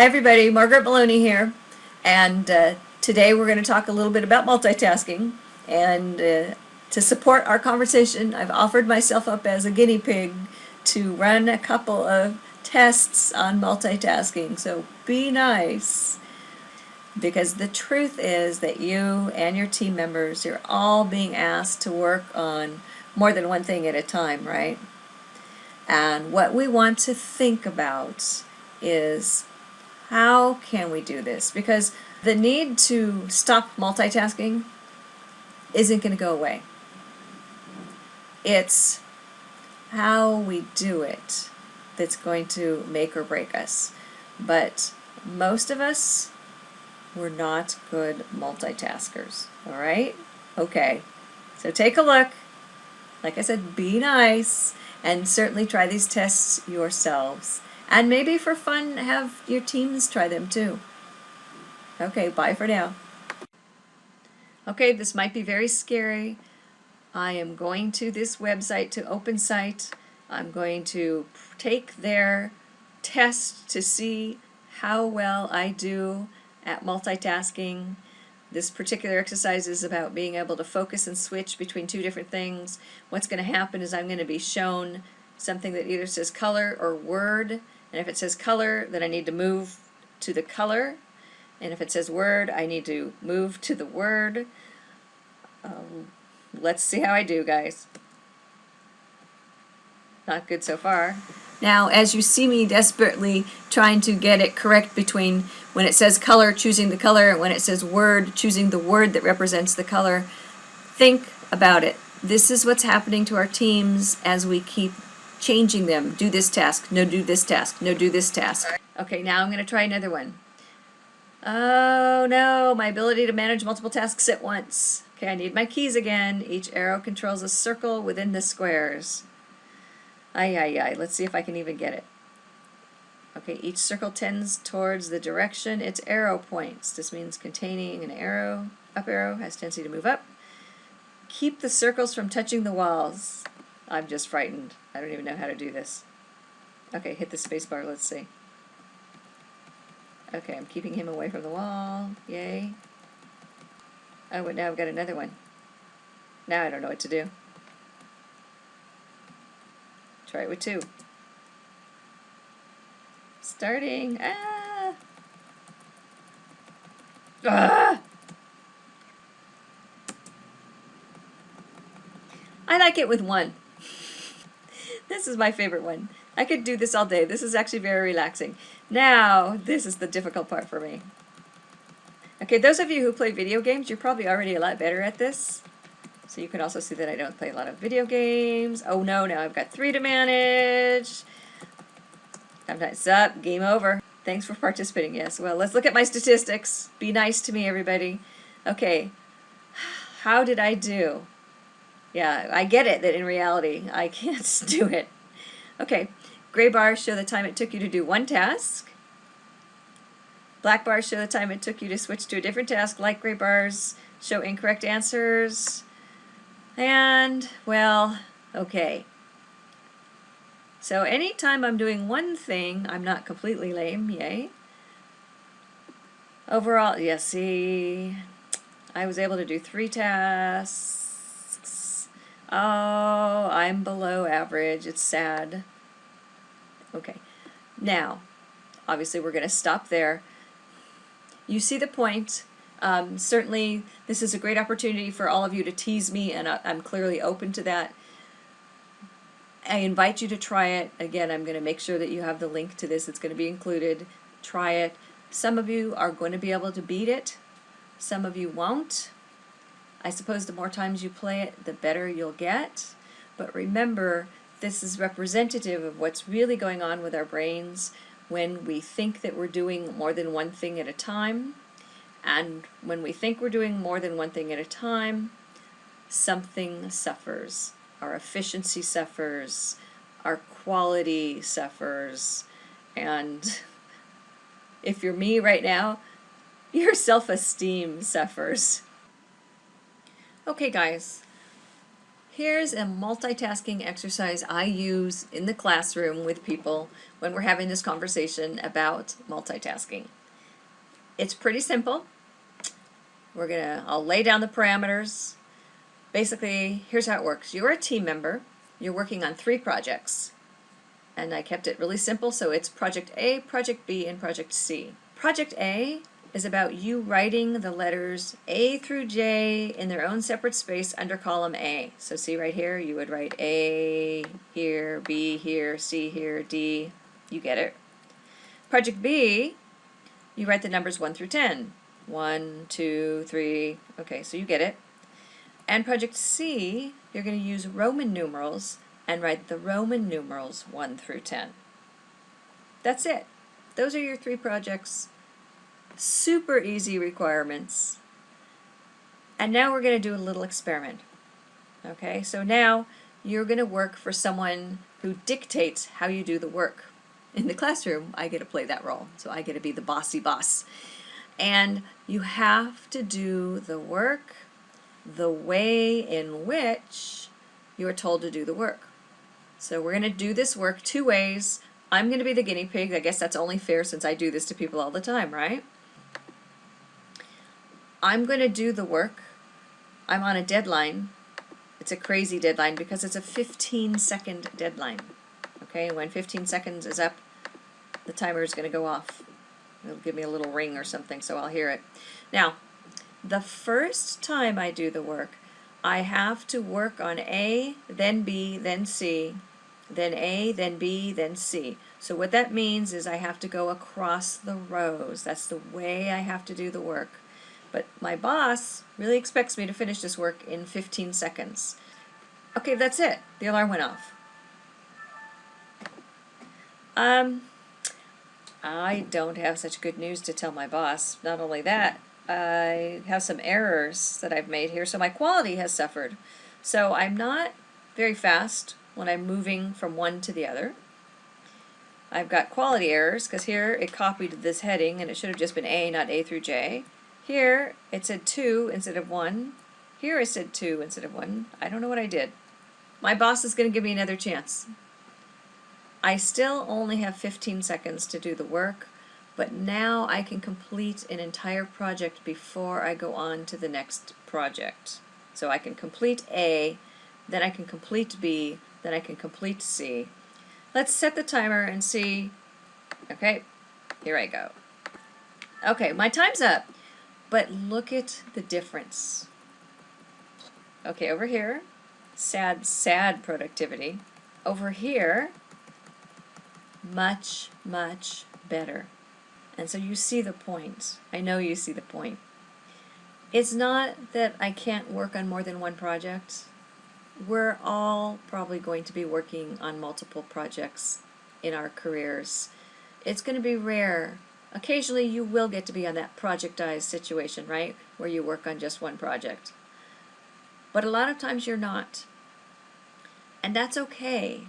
Hi everybody, Margaret Maloney here, and today we're going to talk a little bit about multitasking, and to support our conversation I've offered myself up as a guinea pig to run a couple of tests on multitasking, so be nice, because the truth is that you and your team members, you're all being asked to work on more than one thing at a time, right? And what we want to think about is, how can we do this? Because the need to stop multitasking isn't going to go away. It's how we do it that's going to make or break us. But most of us, we're not good multitaskers. All right? Okay. So take a look. Like I said, be nice, and certainly try these tests yourselves. And maybe for fun, have your teams try them too. Okay, bye for now. Okay, this might be very scary. I am going to this website, to OpenSite. I'm going to take their test to see how well I do at multitasking. This particular exercise is about being able to focus and switch between two different things. What's going to happen is I'm going to be shown something that either says color or word. And if it says color, then I need to move to the color. And if it says word, I need to move to the word. Let's see how I do, guys. Not good so far. Now, as you see me desperately trying to get it correct between when it says color, choosing the color, and when it says word, choosing the word that represents the color, think about it. This is what's happening to our teams as we keep changing them. Do this task, no, do this task, no, do this task. Okay, now I'm going to try another one. Oh no, my ability to manage multiple tasks at once. Okay, I need my keys again. Each arrow controls a circle within the squares. Ay, let's see if I can even get it. Okay, each circle tends towards the direction its arrow points. This means containing an arrow, up arrow, has tendency to move up. Keep the circles from touching the walls. I'm just frightened. I don't even know how to do this. Okay, hit the space bar, let's see. Okay, I'm keeping him away from the wall. Yay. Oh, but now I've got another one. Now I don't know what to do. Try it with two. Starting. Ah! Ah! I like it with one. This is my favorite one. I could do this all day. This is actually very relaxing. Now, this is the difficult part for me. Okay, those of you who play video games, you're probably already a lot better at this. So you can also see that I don't play a lot of video games. Oh no, now I've got 3 to manage. Sometimes up, game over. Thanks for participating. Yes, well, let's look at my statistics. Be nice to me, everybody. Okay, how did I do? Yeah, I get it that in reality I can't do it. Okay, gray bars show the time it took you to do one task. Black bars show the time it took you to switch to a different task. Light gray bars show incorrect answers. And, well, okay. So anytime I'm doing one thing, I'm not completely lame, yay. Overall, yeah, see, I was able to do 3 tasks. Oh, I'm below average. It's sad. Okay. Now, obviously we're going to stop there. You see the point. Certainly, this is a great opportunity for all of you to tease me, and I'm clearly open to that. I invite you to try it. Again, I'm going to make sure that you have the link to this. It's going to be included. Try it. Some of you are going to be able to beat it. Some of you won't. I suppose the more times you play it, the better you'll get. But remember, this is representative of what's really going on with our brains when we think that we're doing more than one thing at a time. And when we think we're doing more than one thing at a time, something suffers. Our efficiency suffers, our quality suffers, and if you're me right now, your self-esteem suffers. Okay guys, Here's a multitasking exercise I use in the classroom with people when we're having this conversation about multitasking. It's pretty simple. I'll lay down the parameters. Basically, here's how it works. You're a team member. You're working on 3 projects. And I kept it really simple, so it's Project A, Project B, and Project C. Project A is about you writing the letters A through J in their own separate space under column A. So see right here, you would write A here, B here, C here, D. You get it. Project B, you write the numbers 1 through 10. 1, 2, 3. Okay, so you get it. And Project C, you're going to use Roman numerals and write the Roman numerals 1 through 10. That's it. Those are your 3 projects. Super easy requirements. And now we're going to do a little experiment. Okay, so now you're going to work for someone who dictates how you do the work. In the classroom, I get to play that role, so I get to be the bossy boss. And you have to do the work the way in which you are told to do the work. So we're going to do this work 2 ways. I'm going to be the guinea pig. I guess that's only fair since I do this to people all the time, right? I'm going to do the work. I'm on a deadline. It's a crazy deadline because it's a 15-second deadline. Okay, when 15 seconds is up, the timer is going to go off. It'll give me a little ring or something, so I'll hear it. Now, the first time I do the work, I have to work on A, then B, then C, then A, then B, then C. So what that means is I have to go across the rows. That's the way I have to do the work. But my boss really expects me to finish this work in 15 seconds. Okay, that's it. The alarm went off. I don't have such good news to tell my boss. Not only that, I have some errors that I've made here, so my quality has suffered. So I'm not very fast when I'm moving from one to the other. I've got quality errors because here it copied this heading and it should have just been A, not A through J. Here it said 2 instead of 1. Here I said 2 instead of 1. I don't know what I did. My boss is going to give me another chance. I still only have 15 seconds to do the work, but now I can complete an entire project before I go on to the next project. So I can complete A, then I can complete B, then I can complete C. Let's set the timer and see. Okay, here I go. Okay, my time's up, but look at the difference. Okay, over here, sad productivity. Over here, much better. And so you see the point. I know you see the point. It's not that I can't work on more than one project. We're all probably going to be working on multiple projects in our careers. It's going to be rare. Occasionally you will get to be on that projectized situation, right? Where you work on just one project. But a lot of times you're not. And that's okay.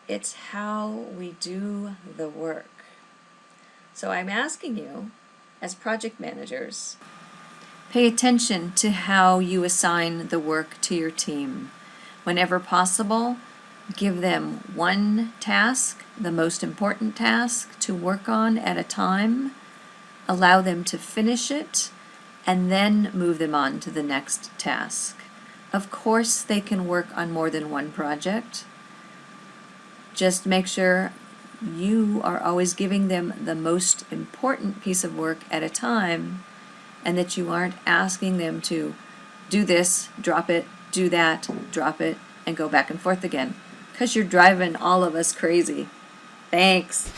It's how we do the work. So I'm asking you, as project managers, pay attention to how you assign the work to your team. Whenever possible, give them one task, the most important task, to work on at a time. Allow them to finish it, and then move them on to the next task. Of course, they can work on more than one project. Just make sure you are always giving them the most important piece of work at a time, and that you aren't asking them to do this, drop it, do that, drop it, and go back and forth again, because you're driving all of us crazy. Thanks.